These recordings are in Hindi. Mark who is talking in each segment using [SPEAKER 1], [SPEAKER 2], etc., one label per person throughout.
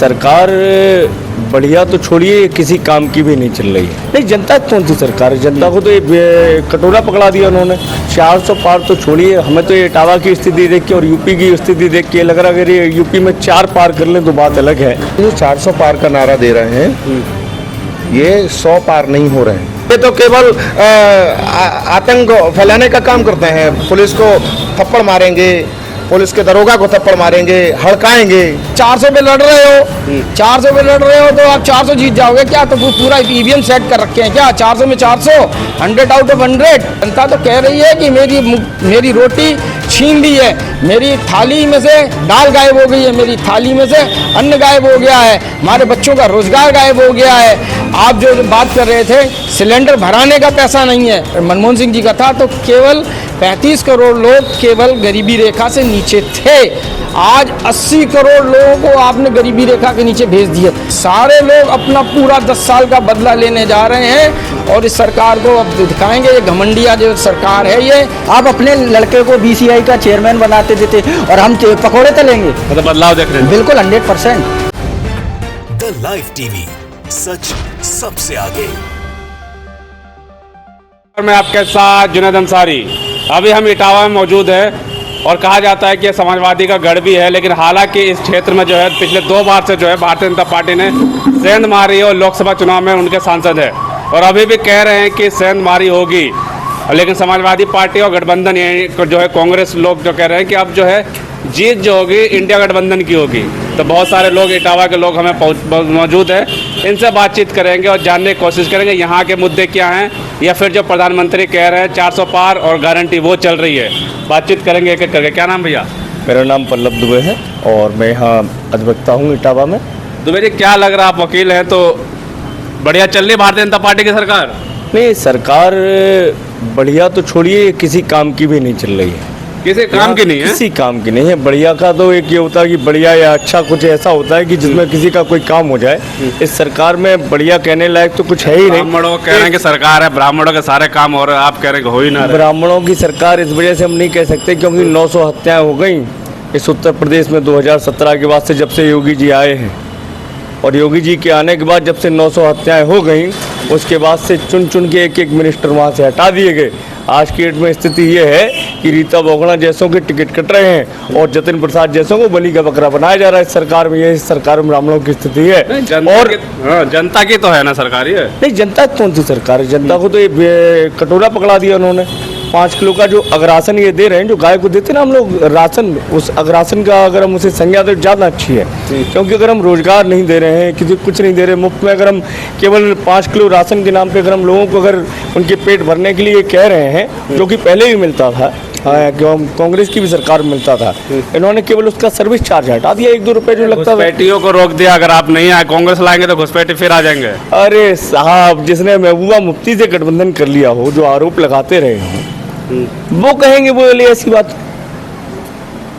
[SPEAKER 1] सरकार बढ़िया तो छोड़िए, किसी काम की भी नहीं चल रही है। नहीं, जनता कौन सी सरकार है? जनता को तो ये कटोरा पकड़ा दिया उन्होंने। 400 पार तो छोड़िए, हमें तो ये इटावा की स्थिति देख के और यूपी की स्थिति देख के लग रहा है अगर ये यूपी में 4 पार कर लें तो बात अलग है।
[SPEAKER 2] जो 400 पार का नारा दे रहे हैं ये 100 पार नहीं हो रहे हैं। ये तो केवल आतंक फैलाने का काम करते हैं। पुलिस को थप्पड़ मारेंगे, पुलिस के दरोगा को थप्पड़ मारेंगे, हड़काएंगे। 400 पे लड़ रहे हो, 400 पे लड़ रहे हो तो आप 400 जीत जाओगे क्या? तो पूरा ईवीएम सेट कर रखे हैं क्या? 400 में 400, 100 आउट ऑफ 100। जनता तो कह रही है कि मेरी रोटी छीन ली है, मेरी थाली में से दाल गायब हो गई है, मेरी थाली में से अन्न गायब हो गया है, हमारे बच्चों का रोजगार गायब हो गया है। आप जो बात कर रहे थे सिलेंडर भराने का पैसा नहीं है, मनमोहन सिंह जी का था तो केवल 35 करोड़ लोग केवल गरीबी रेखा से नीचे थे। आज 80 करोड़ लोगों को आपने गरीबी रेखा के नीचे भेज दिया। सारे लोग अपना पूरा 10 साल का बदला लेने जा रहे हैं और इस सरकार को अब दिखाएंगे। ये घमंडिया जो सरकार है ये।
[SPEAKER 3] आप अपने लड़के को बीसीआई का चेयरमैन बनाते देते और हम पकौड़े तलेंगे।
[SPEAKER 4] मतलब बदलाव देख रहे हैं
[SPEAKER 3] बिल्कुल 100%।
[SPEAKER 5] द लाइव टीवी, सच सबसे आगे।
[SPEAKER 4] और मैं आपके साथ जुनैद अंसारी। अभी हम इटावा में मौजूद है और कहा जाता है कि ये समाजवादी का गढ़ भी है, लेकिन हालांकि इस क्षेत्र में जो है पिछले 2 बार से जो है भारतीय जनता पार्टी ने सेंध मारी और लोकसभा चुनाव में उनके सांसद है और अभी भी कह रहे हैं कि सेंध मारी होगी, लेकिन समाजवादी पार्टी और गठबंधन जो है कांग्रेस लोग जो कह रहे हैं कि अब जो है जीत जो होगी इंडिया गठबंधन की होगी। तो बहुत सारे लोग इटावा के लोग हमें मौजूद है, इनसे बातचीत करेंगे और जानने की कोशिश करेंगे यहाँ के मुद्दे क्या हैं या फिर जो प्रधानमंत्री कह रहे हैं 400 पार और गारंटी वो चल रही है। बातचीत करेंगे एक एक करके। क्या नाम भैया?
[SPEAKER 1] मेरा नाम पल्लव दुबे है और मैं यहाँ अधिवक्ता हूँ इटावा में।
[SPEAKER 4] दुबे जी, क्या लग रहा है, आप वकील हैं तो बढ़िया चल रही भारतीय जनता पार्टी की सरकार?
[SPEAKER 1] नहीं, सरकार बढ़िया तो छोड़िए, किसी काम की भी नहीं चल रही है।
[SPEAKER 4] किसी काम की नहीं है?
[SPEAKER 1] किसी काम की नहीं है। बढ़िया का तो एक ये होता है कि बढ़िया या अच्छा कुछ ऐसा होता है कि जिसमें किसी का कोई काम हो जाए। इस सरकार में बढ़िया कहने लायक तो कुछ है ही नहीं।
[SPEAKER 4] ब्राह्मणों कह रहे हैं कि सरकार है, ब्राह्मणों के सारे काम हो रहे हैं, आप कह रहे हैं कि हो ही ना रहे।
[SPEAKER 1] ब्राह्मणों की सरकार इस वजह से हम नहीं कह सकते क्योंकि 900 हत्याएं हो गई इस उत्तर प्रदेश में 2017 के बाद से, जब से योगी जी आए हैं। और योगी जी के आने के बाद जब से 900 हत्याएं हो गई, उसके बाद से चुन चुन के एक मिनिस्टर वहाँ से हटा दिए गए। आज की डेट में स्थिति ये है कि रीता बोगड़ा जैसों के टिकट कट रहे हैं और जतिन प्रसाद जैसों को बलि का बकरा बनाया जा रहा है। इस सरकार में ये सरकार में ब्राह्मणों की स्थिति है। और
[SPEAKER 4] जनता की तो है ना सरकार ये?
[SPEAKER 1] नहीं, जनता कौन सी सरकार है? जनता को तो ये कटोरा पकड़ा दिया उन्होंने। 5 किलो का जो अग्रासन ये दे रहे हैं, जो गाय को देते हैं ना हम लोग राशन, उस अग्रासन का अगर हम उसे संज्ञा दें ज़्यादा अच्छी है। क्योंकि अगर हम रोजगार नहीं दे रहे हैं, किसी कुछ नहीं दे रहे मुफ्त में, अगर हम केवल 5 किलो राशन के नाम पे अगर हम लोगों को अगर उनके पेट भरने के लिए कह रहे हैं, जो कि पहले भी मिलता था, कांग्रेस की भी सरकार में मिलता था, इन्होंने केवल उसका सर्विस चार्ज हटा दिया 1-2 रुपए जो लगता था।
[SPEAKER 4] घुसपैठियों को रोक दिया, अगर आप नहीं आए कांग्रेस लाएंगे तो घुसपैठी फिर आ जाएंगे।
[SPEAKER 1] अरे साहब, जिसने महबूबा मुफ्ती से गठबंधन कर लिया हो, जो आरोप लगाते रहे हो, वो कहेंगे वो ले ऐसी बात।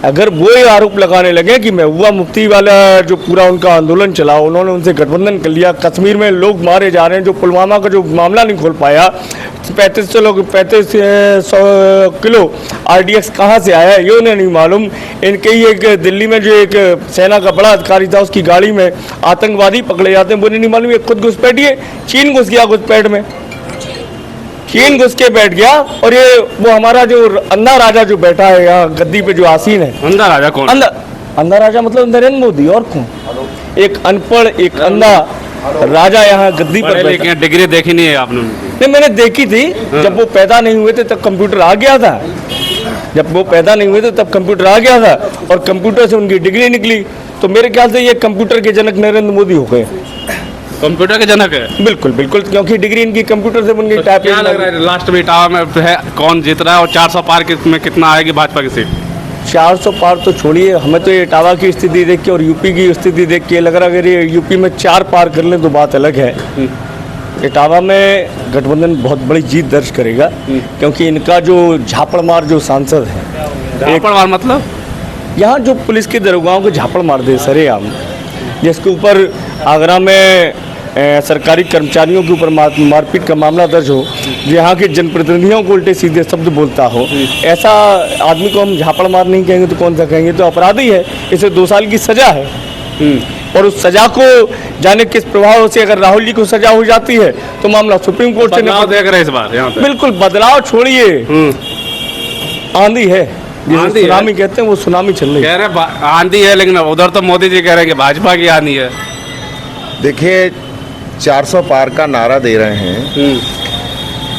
[SPEAKER 1] अगर वो ये आरोप लगाने लगे कि महबूबा मुफ्ती वाला जो पूरा उनका आंदोलन चला, उन्होंने उनसे गठबंधन कर लिया, कश्मीर में लोग मारे जा रहे हैं, जो पुलवामा का जो मामला नहीं खोल पाया, 3500 किलो RDX कहाँ से आया ये उन्हें नहीं मालूम। इनके ही एक दिल्ली में जो एक सेना का बड़ा अधिकारी था, उसकी गाड़ी में आतंकवादी पकड़े जाते हैं, वो नहीं मालूम। ये खुद घुसपैठी है, चीन घुस गया घुसपैठ में, चीन घुस के बैठ गया। और ये वो हमारा जो अंधा राजा जो बैठा है यहाँ गद्दी पे जो आसीन है।
[SPEAKER 4] अंधा राजा कौन?
[SPEAKER 1] अंधा राजा मतलब नरेंद्र मोदी, और कौन? एक अनपढ़, एक अंधा राजा यहाँ गद्दी पर बैठा।
[SPEAKER 4] डिग्री देखी नहीं है आपने?
[SPEAKER 1] नहीं, मैंने देखी थी। जब वो पैदा नहीं हुए थे तब कंप्यूटर आ गया था। जब वो पैदा नहीं हुए थे तब कंप्यूटर आ गया था और कंप्यूटर से उनकी डिग्री निकली। तो मेरे ख्याल से ये कंप्यूटर के जनक नरेंद्र मोदी हो गए।
[SPEAKER 4] कंप्यूटर के जनक है?
[SPEAKER 1] बिल्कुल बिल्कुल, क्योंकि डिग्री इनकी कंप्यूटर से बन गई।
[SPEAKER 4] तो क्या लग रहा है लास्ट में इटावा में है कौन जीत रहा है और 400 पार में कितना आएगी भाजपा की सीट?
[SPEAKER 1] 400 पार तो छोड़िए, हमें तो ये इटावा की स्थिति देख के और यूपी की स्थिति देख के लग रहा है अगर ये यूपी में 4 पार कर लें तो बात अलग है। इटावा में गठबंधन बहुत बड़ी जीत दर्ज करेगा क्योंकि इनका जो झापड़ मार जो सांसद है,
[SPEAKER 4] झापड़ मार मतलब
[SPEAKER 1] यहाँ जो पुलिस के दरोगाओं को झापड़ मार दे सरेआम, जिसके ऊपर आगरा में सरकारी कर्मचारियों के ऊपर मारपीट का मामला दर्ज हो, जो यहाँ के जनप्रतिनिधियों को उल्टे सीधे शब्द बोलता हो, ऐसा आदमी को हम झापड़ मार नहीं कहेंगे तो कौन सा कहेंगे? तो अपराधी है, इसे 2 साल की सजा है। और उस सजा को जाने किस प्रभाव से अगर राहुल जी को सजा हो जाती है तो मामला सुप्रीम कोर्ट से
[SPEAKER 4] बदलाव देख रहे हैं इस बार यहाँ पे।
[SPEAKER 1] बिल्कुल बदलाव छोड़िए, आंधी है, जिसे
[SPEAKER 4] आंधी है।
[SPEAKER 1] सुनामी कहते हैं, वो सुनामी चल रही है।
[SPEAKER 4] कह रहे आंधी है, लेकिन उधर तो मोदी जी कह रहे हैं कि भाजपा की आंधी है।
[SPEAKER 2] देखिए 400 पार का नारा दे रहे हैं,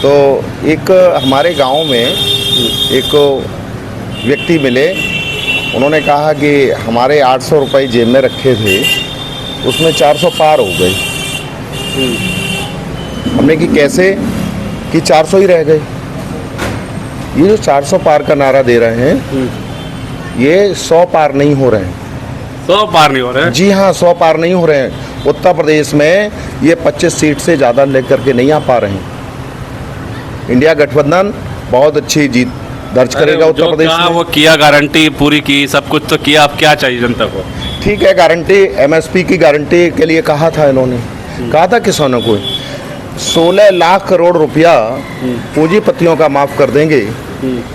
[SPEAKER 2] तो एक हमारे गांव में एक व्यक्ति मिले, उन्होंने कहा कि हमारे 800 रुपये जेब में रखे थे, उसमें 400 पार हो गए। हमने कि कैसे, कि 400 ही रह गए। ये जो 400 पार का नारा दे रहे हैं, ये 100 पार नहीं हो रहे हैं।
[SPEAKER 4] 100 पार नहीं हो रहे हैं।
[SPEAKER 2] जी हाँ, 100 पार नहीं हो रहे हैं। उत्तर प्रदेश में ये 25 सीट से ज़्यादा लेकर के नहीं आ पा रहे हैं। इंडिया गठबंधन बहुत अच्छी जीत दर्ज करेगा उत्तर प्रदेश में।
[SPEAKER 4] वो किया, गारंटी पूरी की, सब कुछ तो किया, अब क्या चाहिए जनता को?
[SPEAKER 2] ठीक है, गारंटी MSP की गारंटी के लिए कहा था इन्होंने, कहा था किसानों को 16 लाख करोड़ रुपया पूंजीपतियों का माफ़ कर देंगे,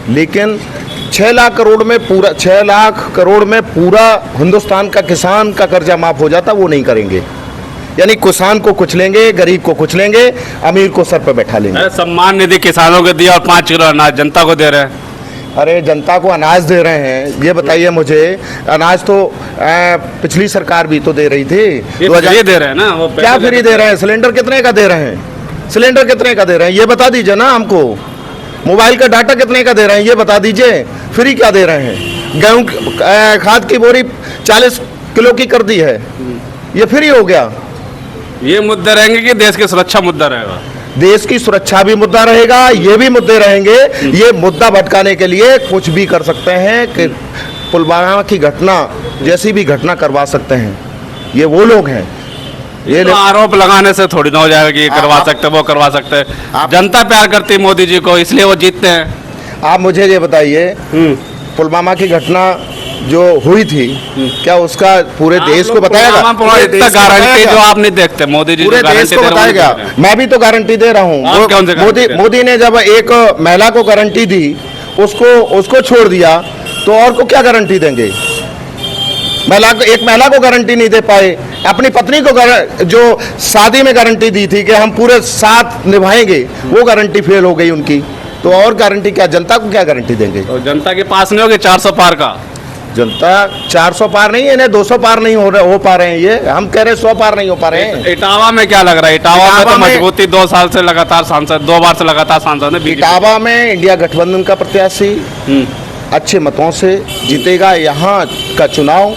[SPEAKER 2] लेकिन 6 लाख करोड़ में पूरा 6 लाख करोड़ में पूरा हिंदुस्तान का किसान का कर्जा माफ़ हो जाता, वो नहीं करेंगे। यानी किसान को कुचलेंगे, गरीब को कुचलेंगे, अमीर को सर पर बैठा लेंगे।
[SPEAKER 4] अरे सम्मान निधि किसानों को दिया और 5 किलो अनाज जनता को दे रहे हैं।
[SPEAKER 2] अरे जनता को अनाज दे रहे हैं, ये बताइए मुझे, अनाज तो पिछली सरकार भी तो दे रही थी।
[SPEAKER 4] ये फ्री दे रहे हैं ना, वो
[SPEAKER 2] क्या फ्री दे रहे हैं? सिलेंडर कितने का दे रहे हैं? सिलेंडर कितने का दे रहे हैं ये बता दीजिए ना हमको। मोबाइल का डाटा कितने का दे रहे हैं ये बता दीजिए। फ्री क्या दे रहे हैं? गेहूँ खाद की बोरी 40 किलो की कर दी है, ये फ्री हो गया।
[SPEAKER 4] ये मुद्दे रहेंगे कि देश की सुरक्षा मुद्दा रहेगा?
[SPEAKER 2] देश की सुरक्षा भी मुद्दा रहेगा, ये भी मुद्दे रहेंगे। ये मुद्दा भटकाने के लिए कुछ भी कर सकते हैं कि पुलवामा की घटना जैसी भी घटना करवा सकते हैं। ये वो लोग हैं।
[SPEAKER 4] ये तो आरोप लगाने से थोड़ी ना हो जाएगा कि ये करवा सकते हैं, वो करवा सकते हैं। जनता प्यार करती है मोदी जी को, इसलिए वो जीतते हैं।
[SPEAKER 2] आप मुझे ये बताइए, पुलवामा की घटना जो हुई थी, क्या उसका पूरे देश को बताएगा?
[SPEAKER 4] गारंटी जो आप नहीं देखते, मोदी जी
[SPEAKER 2] पूरे देश को बताएगा। मैं भी तो गारंटी दे रहा हूँ। मोदी ने जब एक महिला को गारंटी दी, उसको छोड़ दिया, तो और को क्या गारंटी देंगे? एक महिला को गारंटी नहीं दे पाए, अपनी पत्नी को जो शादी में गारंटी दी थी कि हम पूरे साथ निभाएंगे, वो गारंटी फेल हो गई उनकी। तो और गारंटी क्या, जनता को क्या गारंटी देंगे?
[SPEAKER 4] तो जनता के पास नहीं होगी 400 पार का।
[SPEAKER 2] जनता 400 पार नहीं है, इन्हें 200 पार नहीं हो पा रहे हैं। ये हम कह रहे हैं 100 पार नहीं हो पा रहे हैं।
[SPEAKER 4] इटावा में क्या लग रहा है? इटावा में तो मजबूती 2 साल से लगातार सांसद, 2 बार से लगातार सांसद है।
[SPEAKER 2] इटावा में इंडिया गठबंधन का प्रत्याशी अच्छे मतों से जीतेगा। यहाँ का चुनाव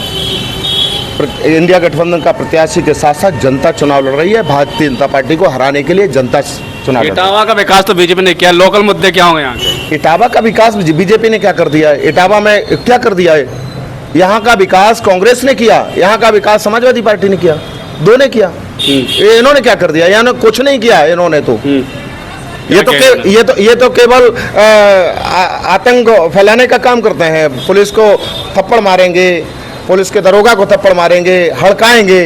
[SPEAKER 2] इंडिया गठबंधन का प्रत्याशी के साथ साथ जनता चुनाव लड़ रही है। भारतीय जनता पार्टी को हराने के लिए जनता चुनाव।
[SPEAKER 4] इटावा का विकास तो बीजेपी ने किया, लोकल मुद्दे क्या होंगे यहाँ के?
[SPEAKER 2] इटावा का विकास बीजेपी ने क्या कर दिया है? इटावा में क्या कर दिया है? यहाँ का विकास कांग्रेस ने किया, यहाँ का विकास समाजवादी पार्टी ने किया, दो ने किया। इन्होंने क्या कर दिया? इन्होंने कुछ नहीं किया। इन्होंने तो ये तो केवल आतंक फैलाने का काम करते हैं। पुलिस को थप्पड़ मारेंगे, पुलिस के दरोगा को थप्पड़ मारेंगे, हड़काएंगे।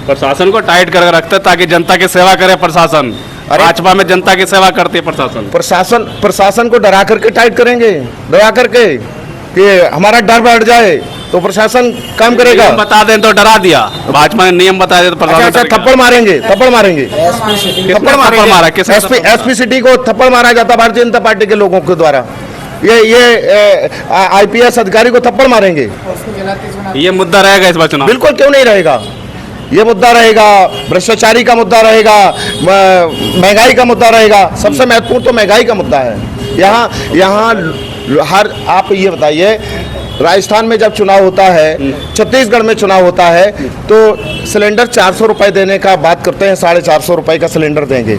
[SPEAKER 4] प्रशासन को टाइट करके रखते हैं ताकि जनता की सेवा करे प्रशासन। भाजपा में जनता की सेवा करती है प्रशासन।
[SPEAKER 2] प्रशासन को डरा करके टाइट करेंगे, डरा करके कि हमारा डर बैठ जाए तो प्रशासन काम करेगा।
[SPEAKER 4] बता दें तो डरा दिया, भाजपा ने नियम बता दिया तो प्रशासन।
[SPEAKER 2] अच्छा, थप्पड़ मारेंगे, थप्पड़ मारेंगे, थप्पड़ मारा एसपी सिटी को थप्पड़ मारा जाता भारतीय जनता पार्टी के लोगों के द्वारा। ये IPS अधिकारी को थप्पड़ मारेंगे।
[SPEAKER 4] ये मुद्दा रहेगा इस बार चुनाव?
[SPEAKER 2] बिल्कुल, क्यों नहीं रहेगा? ये मुद्दा रहेगा, भ्रष्टाचारी का मुद्दा रहेगा, महंगाई का मुद्दा रहेगा। सबसे महत्वपूर्ण तो महंगाई का मुद्दा है। यहाँ हर आप ये बताइए, राजस्थान में जब चुनाव होता है, छत्तीसगढ़ में चुनाव होता है, तो सिलेंडर 400 रुपये देने का बात करते हैं, 450 रुपये का सिलेंडर देंगे।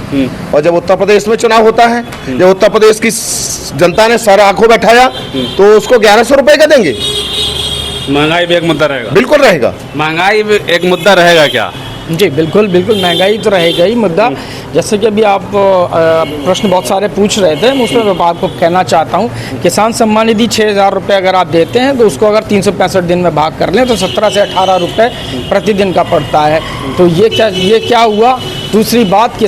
[SPEAKER 2] और जब उत्तर प्रदेश में चुनाव होता है, जब उत्तर प्रदेश की जनता ने सर आंखों बैठाया, तो उसको 1100 रुपये का देंगे।
[SPEAKER 4] महंगाई भी एक मुद्दा रहेगा?
[SPEAKER 2] बिल्कुल रहेगा।
[SPEAKER 4] महंगाई भी एक मुद्दा रहेगा क्या?
[SPEAKER 3] जी बिल्कुल बिल्कुल, महंगाई तो रहेगा ही मुद्दा। जैसे कि अभी आप प्रश्न बहुत सारे पूछ रहे थे, मैं उसमें आपको कहना चाहता हूँ, किसान सम्मान निधि 6,000 रुपये अगर आप देते हैं तो उसको अगर 365 दिन में भाग कर लें तो 17 से 18 रुपये प्रतिदिन का पड़ता है। तो ये क्या हुआ? दूसरी बात,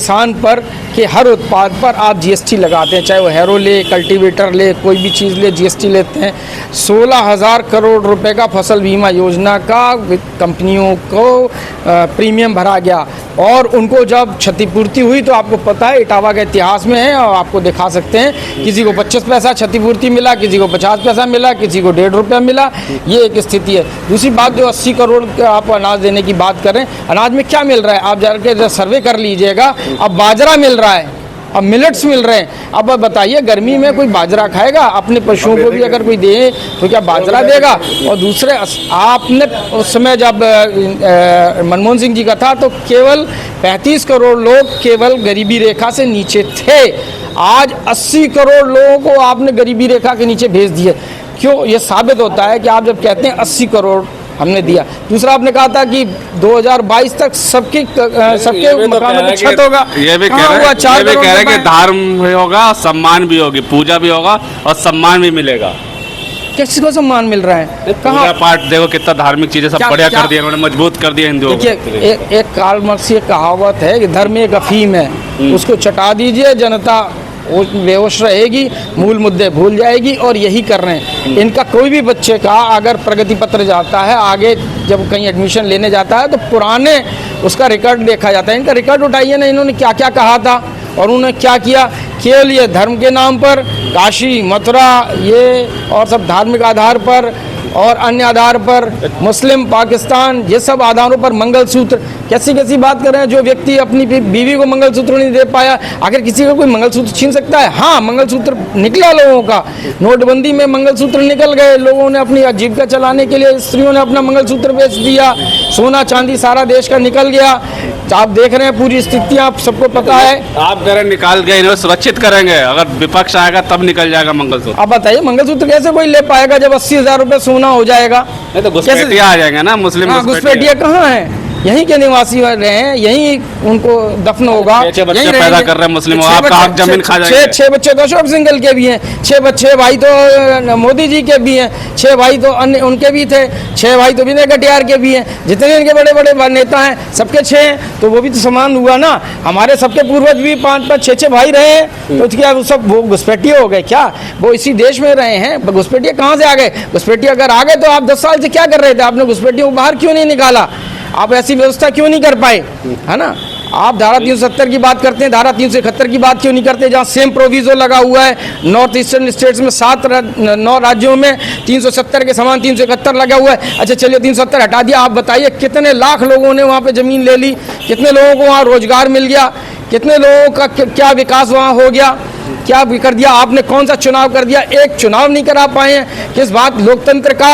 [SPEAKER 3] कि हर उत्पाद पर आप जीएसटी लगाते हैं, चाहे वो हैरो ले, कल्टीवेटर ले, कोई भी चीज़ ले, जीएसटी लेते हैं। 16,000 करोड़ रुपए का फसल बीमा योजना का कंपनियों को प्रीमियम भरा गया और उनको जब क्षतिपूर्ति हुई तो आपको पता है इटावा के इतिहास में है और आपको दिखा सकते हैं, किसी को 25 पैसा क्षतिपूर्ति मिला, किसी को 50 पैसा मिला, किसी को 1.5 रुपया मिला। ये एक स्थिति है। दूसरी बात, जो 80 करोड़ का आप अनाज देने की बात कर रहे हैं, अनाज में क्या मिल रहा है आप जाकर सर्वे कर लीजिएगा। अब बाजरा मिल रहा है, अब मिलेट्स मिल रहे हैं। अब बताइए, गर्मी में कोई बाजरा खाएगा? अपने पशुओं को भी अगर कोई दे तो क्या बाजरा देगा? और दूसरे, आपने उस समय जब मनमोहन सिंह जी का था तो केवल 35 करोड़ लोग केवल गरीबी रेखा से नीचे थे। आज 80 करोड़ लोगों को आपने गरीबी रेखा के नीचे भेज दिए। क्यों? ये साबित होता है कि आप जब कहते हैं 80 करोड़ हमने दिया। दूसरा, आपने कहा था कि 2022 तक सबके मकानों में छत होगा।
[SPEAKER 4] ये भी कह रहे हैं कि धर्म भी होगा, सम्मान भी होगी, पूजा भी होगा और सम्मान भी मिलेगा।
[SPEAKER 3] किसी को सम्मान मिल रहा है?
[SPEAKER 4] पूजा पाठ देखो कितना धार्मिक चीजें सब बढ़िया कर दिया उन्होंने, मजबूत कर दिया हिंदुओं को।
[SPEAKER 3] देखिए, एक कार्ल मार्क्स की कहावत है कि धर्म एक अफीम है, उसको चटा दीजिए, जनता वो बेहोश रहेगी, मूल मुद्दे भूल जाएगी। और यही कर रहे हैं। इनका कोई भी बच्चे का अगर प्रगति पत्र जाता है, आगे जब कहीं एडमिशन लेने जाता है तो पुराने उसका रिकॉर्ड देखा जाता है। इनका रिकॉर्ड उठाइए ना, इन्होंने क्या क्या कहा था और उन्होंने क्या किया। केवल ये धर्म के नाम पर काशी, मथुरा, ये और सब धार्मिक आधार पर और अन्य आधार पर, मुस्लिम, पाकिस्तान, ये सब आधारों पर मंगलसूत्र, कैसी कैसी बात कर रहे हैं। जो व्यक्ति अपनी बीवी को मंगलसूत्र नहीं दे पाया, आखिर किसी का कोई मंगलसूत्र छीन सकता है? हाँ, मंगलसूत्र निकला लोगों का, नोटबंदी में मंगलसूत्र निकल गए, लोगों ने अपनी आजीविका चलाने के लिए स्त्रियों ने अपना मंगलसूत्र बेच दिया, सोना चांदी सारा देश का निकल गया। आप देख रहे हैं पूरी स्थिति, आप सबको पता है।
[SPEAKER 4] आप कह रहे निकाल गए, इन्हें सुरक्षित करेंगे, अगर विपक्ष आएगा तब निकल जाएगा मंगलसूत्र।
[SPEAKER 3] आप बताइए, मंगलसूत्र कैसे कोई ले पाएगा जब 80,000 रुपये सोना हो जाएगा?
[SPEAKER 4] नहीं तो घुसपैठिया आ जाएंगे ना, मुस्लिम
[SPEAKER 3] घुसपैठिया कहाँ है? यहीं के निवासी रहे हैं, यहीं उनको दफन होगा।
[SPEAKER 4] 6 बच्चे पैदा कर रहे हैं मुस्लिम, आपका हक जमीन खा जाएंगे। 6
[SPEAKER 3] बच्चे तो अशोक सिंघल के भी हैं, 6 भाई तो मोदी जी के भी हैं, 6 भाई तो अन्य उनके भी थे, 6 भाई तो विनय कटियार के भी हैं। जितने इनके बड़े बड़े नेता हैं सबके 6 हैं, तो वो भी तो समान हुआ ना। हमारे सबके पूर्वज भी 5-5, 6-6 भाई रहे हैं, तो क्या वो सब वो घुसपैठिए हो गए क्या? वो इसी देश में रहे हैं। घुसपैठिए कहाँ से आ गए? घुसपैठिए अगर आ गए तो आप 10 साल से क्या कर रहे थे? आपने घुसपैठियों को बाहर क्यों नहीं निकाला? आप ऐसी व्यवस्था क्यों नहीं कर पाए? है ना। आप धारा 370 की बात करते हैं, धारा 371 की बात क्यों नहीं करते? जहाँ सेम प्रोविजो लगा हुआ है, नॉर्थ ईस्टर्न स्टेट्स में 9 राज्यों में 370 के समान 371 लगा हुआ है। अच्छा चलिए 370 हटा दिया, आप बताइए कितने लाख लोगों ने वहाँ पे ज़मीन ले ली, कितने लोगों को वहाँ रोजगार मिल गया, कितने लोगों का क्या विकास वहाँ हो गया, क्या कर दिया आपने? कौन सा चुनाव कर दिया? एक चुनाव नहीं करा पाए हैं। किस बात? लोकतंत्र का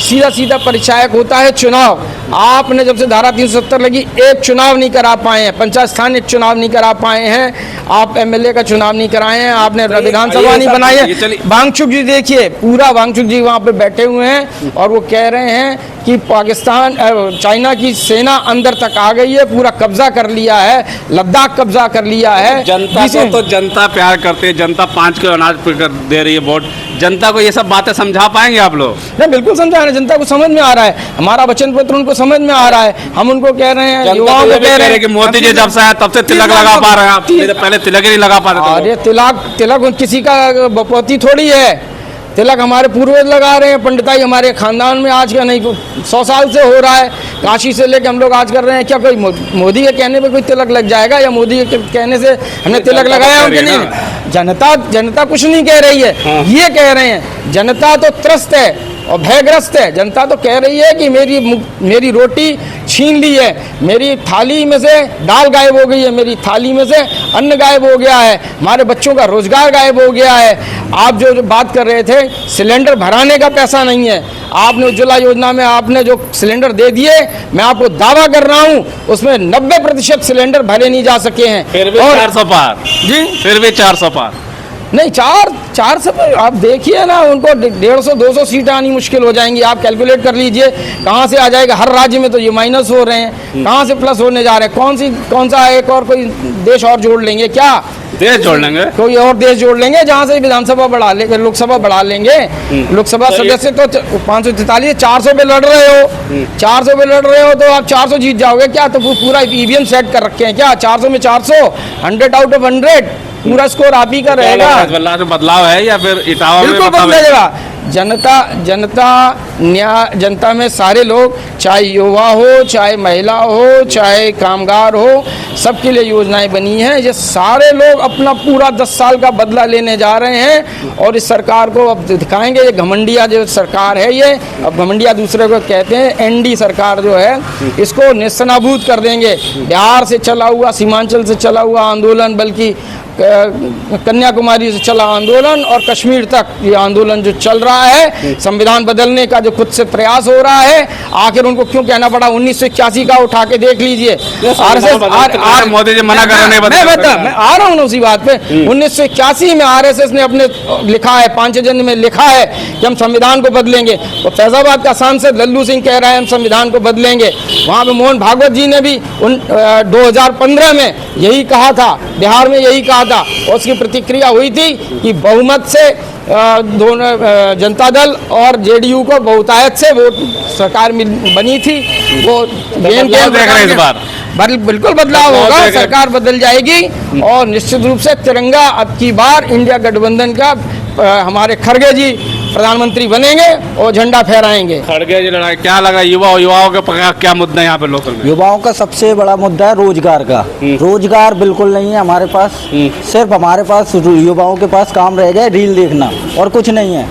[SPEAKER 3] सीधा सीधा परिचायक होता है चुनाव। आपने जब से धारा 370 लगी, एक चुनाव नहीं करा पाए हैं, पंचायत स्थानीय चुनाव नहीं करा पाए हैं, आप एमएलए का चुनाव नहीं कराए हैं, आपने विधानसभा नहीं बनाई है। वांगचुक जी देखिए, पूरा वांगचुक जी वहाँ पे बैठे हुए हैं और वो कह रहे हैं कि पाकिस्तान, चाइना की सेना अंदर तक आ गई है, पूरा कब्जा कर लिया है, लद्दाख कब्जा कर लिया है।
[SPEAKER 4] जनता को तो जनता प्यार करते है, जनता 5 किलो अनाज दे रही है वोट। जनता को ये सब बातें समझा पाएंगे आप लोग?
[SPEAKER 3] नहीं, बिल्कुल समझा रहे हैं, जनता को समझ में आ रहा है, हमारा वचन पत्र उनको समझ में आ रहा है। हम उनको कह रहे हैं, युवाओं को कह रहे हैं
[SPEAKER 4] कि मोदी जी जब से आए तब से तिलक लगा पा रहे हैं आप, पहले तिलक ही नहीं लगा पा रहे थे।
[SPEAKER 3] अरे तिलक किसी का बपौती थोड़ी है, तिलक हमारे पूर्वज लगा रहे हैं, पंडिताई हमारे खानदान में आज का नहीं 100 साल से हो रहा है। काशी से लेके हम लोग आज कर रहे हैं। क्या कोई मोदी के कहने पे कोई तिलक लग जाएगा या मोदी के कहने से हमने तिलक लगाया उनके? नहीं, जनता कुछ नहीं कह रही है। हाँ। ये कह रहे हैं जनता तो त्रस्त है और भयग्रस्त है। जनता तो कह रही है कि मेरी रोटी छीन ली है, मेरी थाली में से दाल गायब हो गई है, मेरी थाली में से अन्न गायब हो गया है, हमारे बच्चों का रोजगार गायब हो गया है। आप जो बात कर रहे थे, सिलेंडर भराने का पैसा नहीं है। आपने उज्ज्वला योजना में आपने जो सिलेंडर दे दिए, मैं आपको दावा कर रहा हूँ उसमें 90% सिलेंडर भरे नहीं जा सके हैं।
[SPEAKER 4] फिर भी 400 पार जी, फिर भी 400 पार
[SPEAKER 3] नहीं, 400 पर आप देखिए ना, उनको 150-200 सीटें आनी मुश्किल हो जाएंगी। आप कैलकुलेट कर लीजिए कहाँ से आ जाएगा। हर राज्य में तो ये माइनस हो रहे हैं, कहाँ से प्लस होने जा रहे हैं? कौन सा एक और कोई देश और जोड़ लेंगे क्या?
[SPEAKER 4] देश जोड़ लेंगे।
[SPEAKER 3] कोई और देश जोड़ लेंगे जहाँ से विधानसभा बढ़ा लेंगे, लोकसभा बढ़ा लेंगे। लोकसभा
[SPEAKER 4] तो
[SPEAKER 3] सदस्य तो 543 400 पे लड़ रहे हो, 400 पे लड़ रहे हो तो आप 400 जीत जाओगे क्या? तो पूरा ईवीएम सेट कर रखे हैं क्या? 400 में 400, 100 आउट ऑफ 100 पूरा स्कोर आप ही का रहेगा।
[SPEAKER 4] बदलाव है या फिर इटावा में
[SPEAKER 3] बिल्कुल
[SPEAKER 4] बदलाव है?
[SPEAKER 3] बदलेगा। जनता में सारे लोग, चाहे युवा हो, चाहे महिला हो, चाहे कामगार हो, सबके लिए योजनाएं बनी हैं। ये सारे लोग अपना पूरा 10 साल का बदला लेने जा रहे हैं और इस सरकार को अब दिखाएंगे। ये घमंडिया जो सरकार है, ये अब घमंडिया दूसरे को कहते हैं, एनडी सरकार जो है, इसको नेस्तनाबूद कर देंगे। बिहार से चला हुआ, सीमांचल से चला हुआ आंदोलन, बल्कि कन्याकुमारी से चला आंदोलन और कश्मीर तक ये आंदोलन जो चल रहा है, संविधान बदलने का जो खुद से प्रयास हो रहा है, आखिर उनको क्यों कहना पड़ा? 1981 का उठा के देख लीजिए। आरएसएस,
[SPEAKER 4] मोदी जी मना कर रहे हैं,
[SPEAKER 3] मैं आ रहा हूँ ना उसी बात पे। 1981 में आरएसएस ने अपने लिखा है, 5 जन में लिखा है कि हम संविधान को बदलेंगे। तो फैजाबाद का सांसद लल्लू सिंह कह रहा है हम संविधान को बदलेंगे। वहाँ पे मोहन भागवत जी ने भी 2015 में यही कहा था, बिहार में यही कहा था, और उसकी प्रतिक्रिया हुई थी कि बहुमत से दोनों जनता दल और जेडीयू को बहुतायत से वोट सरकार बनी थी। वो बिल्कुल बदलाव होगा, सरकार बदल जाएगी और निश्चित रूप से तिरंगा अब की बार इंडिया गठबंधन का हमारे खड़गे जी प्रधानमंत्री बनेंगे और झंडा फहराएंगे।
[SPEAKER 4] खड़गे जी लड़ाई क्या लगा? युवाओं के क्या मुद्दा है यहाँ पे लोकल में?
[SPEAKER 6] युवाओं का सबसे बड़ा मुद्दा है रोजगार का। रोजगार बिल्कुल नहीं है हमारे पास। सिर्फ हमारे पास युवाओं के पास काम रह गया रील देखना और कुछ नहीं है।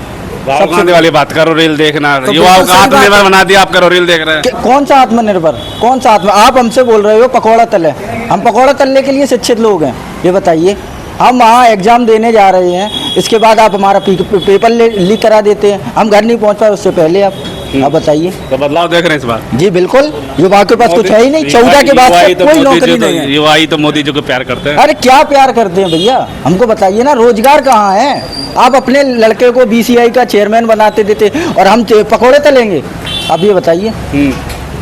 [SPEAKER 4] राहुल गांधी वाली बात करो, रील देखना।
[SPEAKER 6] तो
[SPEAKER 4] युवाओं का आत्मनिर्भर बना दिया, आप करो रील देख रहे हैं।
[SPEAKER 6] कौन सा आत्मनिर्भर, कौन सा आप हमसे बोल रहे हो पकौड़ा तले। हम पकौड़ा तलने के लिए शिक्षित लोग हैं, ये बताइए। हम वहाँ एग्जाम देने जा रहे हैं, इसके बाद आप हमारा पेपर लीक करा देते हैं। हम घर नहीं पहुँच पाए उससे पहले आप बताइए।
[SPEAKER 4] तो बदलाव देख रहे हैं इस बार?
[SPEAKER 6] जी बिल्कुल। युवा के पास कुछ है ही नहीं। 14 के बाद से कोई नौकरी नहीं है।
[SPEAKER 4] युवा ही तो मोदी जी को प्यार करते हैं।
[SPEAKER 6] अरे क्या प्यार करते हैं भैया, हमको बताइए ना, रोजगार कहाँ है? आप अपने लड़के को बीसीआई का चेयरमैन बनाते देते और हम पकौड़े तलेंगे? अब ये बताइए।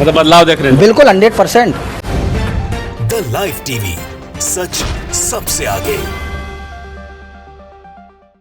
[SPEAKER 4] मतलब बदलाव देख रहे हैं?
[SPEAKER 6] बिल्कुल 100%।
[SPEAKER 5] द लाइव टीवी, सच सबसे आगे।